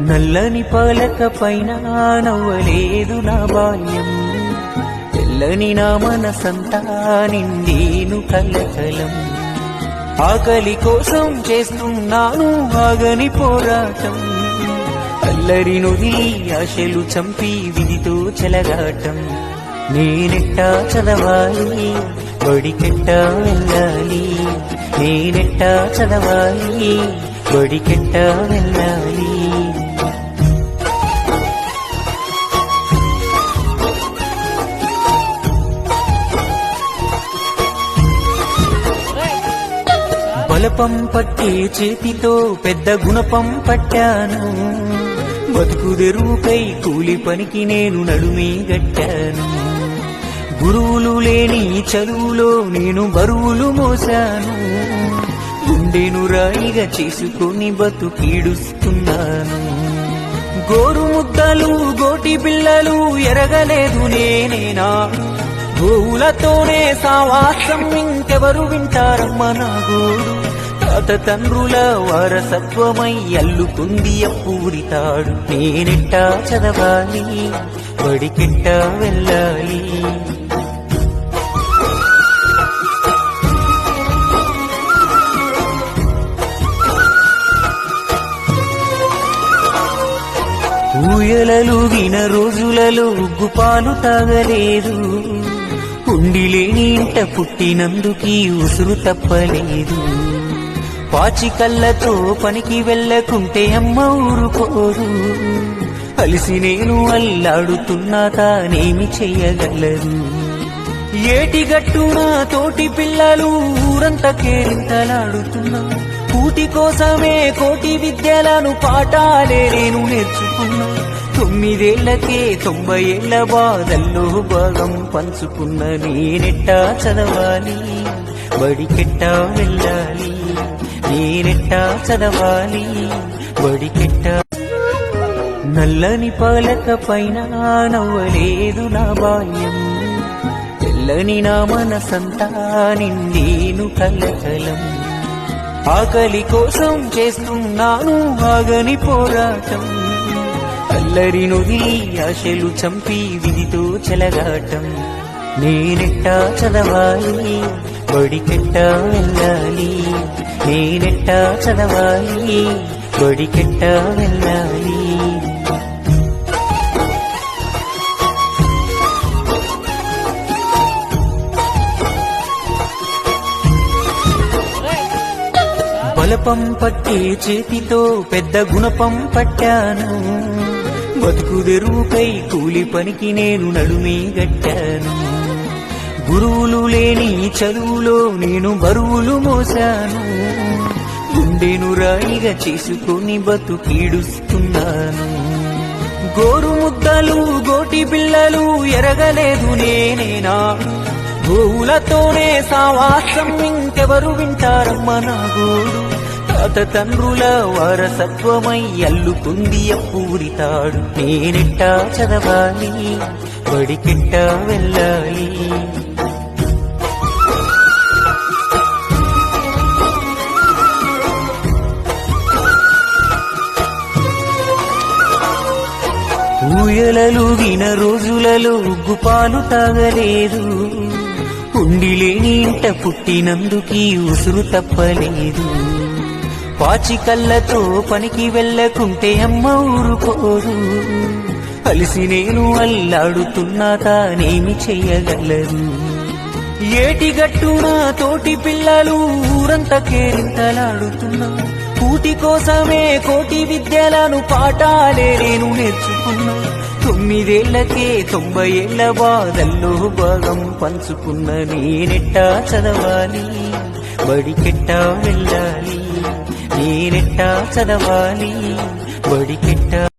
నల్లని పలక పైన నవ్వలేదు నా బాల్యం, తెల్లని నా మనసంతా నిండేను కలకలం. ఆకలి కోసం చేస్తున్నాను ఆగని పోరాటం, అల్లరి నొదిలి ఆశలు చంపి విధితో చెలగాటం. నేనెట్టా చదవాలి బడికెట్టా వెళ్ళాలి, నేనెట్టా చదవాలి బడికెట్టా వెళ్ళాలి. బలపం పట్టే చేతితో పెద్ద గుణపం పట్టాను, బతుకు తెరువుకై కూలి పనికి నేను నడుమే గట్టాను. గురువులు లేని చదువులో నేను బరువులు మోసాను, గుండెను రాయిగా చేసుకొని బతుకీడుస్తున్నాను. గోరు ముద్దలు గోటి పిల్లలు ఎరగలేదు నేనేనా, గోవులతోనే సావాసం ఇంకెవరు వింటారమ్మ నా గోడు. తాత తండ్రుల వారసత్వమై అల్లుకుంది అప్పూరితాడు. నేనెట్టా చదవాలి బడికెట్టా వెళ్ళాలి. ఊయలలుగిన రోజులలో ఉగ్గుపాలు తాగలేదు, ఉండిలేని ఇంట పుట్టినందుకీ ఉసురు తప్పలేదు. పాచికళ్ళతో పనికి వెళ్ళకుంటే అమ్మ ఊరుకోదు, అలిసి నేను అల్లాడుతున్నా తానేమి చెయ్యగలరు. ఏటిగట్టున తోటి పిల్లలు ఊరంతా కేరింతలాడుతున్నా, కూటి కోసమే కోటి విద్యలను పాఠాలే నేను నేర్చుకున్నా. 9 ఏళ్లకే 90 ఏళ్ల బాధల్లో భాగం పంచుకున్న నేనెట్టా చదవాలి బడికెట్టా వెళ్ళాలి, నేనెట్టా చదవాలి బడికెట్టా. నల్లని పలక పైన నవ్వలేదు నా బాల్యం, తెల్లని నా మనసంతా నిండేను కలకలం. ఆకలి కోసం చేస్తున్నాను ఆగని పోరాటం, అల్లరి నొదిలి ఆశలు చంపి విధితో చెలగాటం. నేనెట్టా చదవాలి బడికెట్టా వెళ్ళాలి, నేనెట్టా చదవాలి బడికెట్టా వెళ్ళాలి. బలపం పట్టే చేతితో పెద్ద గుణపం పట్టాను, బతుకు తెరువుకై కూలి పనికి నేను నడుమే గట్టాను. గురువులు లేని చదువులో నేను బరువులు మోసాను, గుండెను రాయిగా చేసుకొని బతుకీడుస్తున్నాను. గోరు ముద్దలు గోటి పిల్లలు ఎరగలేదు నేనేనా, గోవులతోనే సావాసం ఇంకెవరు వింటారమ్మ నా గోడు. తాత తండ్రుల వారసత్వమై అల్లుకుంది అప్పూరితాడు. నేనెట్టా చదవాలి బడికెట్టా వెళ్ళాలి. ఊయలలుగిన రోజులలో ఉగ్గుపాలు తాగలేదు, ఉండిలేని ఇంట పుట్టినందుకీ ఉసురు తప్పలేదు. పాచికళ్ళతో పనికి వెళ్ళకుంటే అమ్మ ఊరుకోదు, అలిసి నేను అల్లాడుతున్నా తానేమి చెయ్యగలరు. ఏటిగట్టున తోటి పిల్లలు ఊరంతా కేరింతలాడుతున్నా, కూటి కోసమే కోటి విద్యలను పాఠాలే నేను నేర్చుకున్నా. 9 ఏళ్లకే 90 ఏళ్ల బాధల్లో భాగం పంచుకున్న నేనెట్టా చదవాలి బడికెట్టా వెళ్ళాలి, నేనెట్టా చదవాలి బడికెట్టా.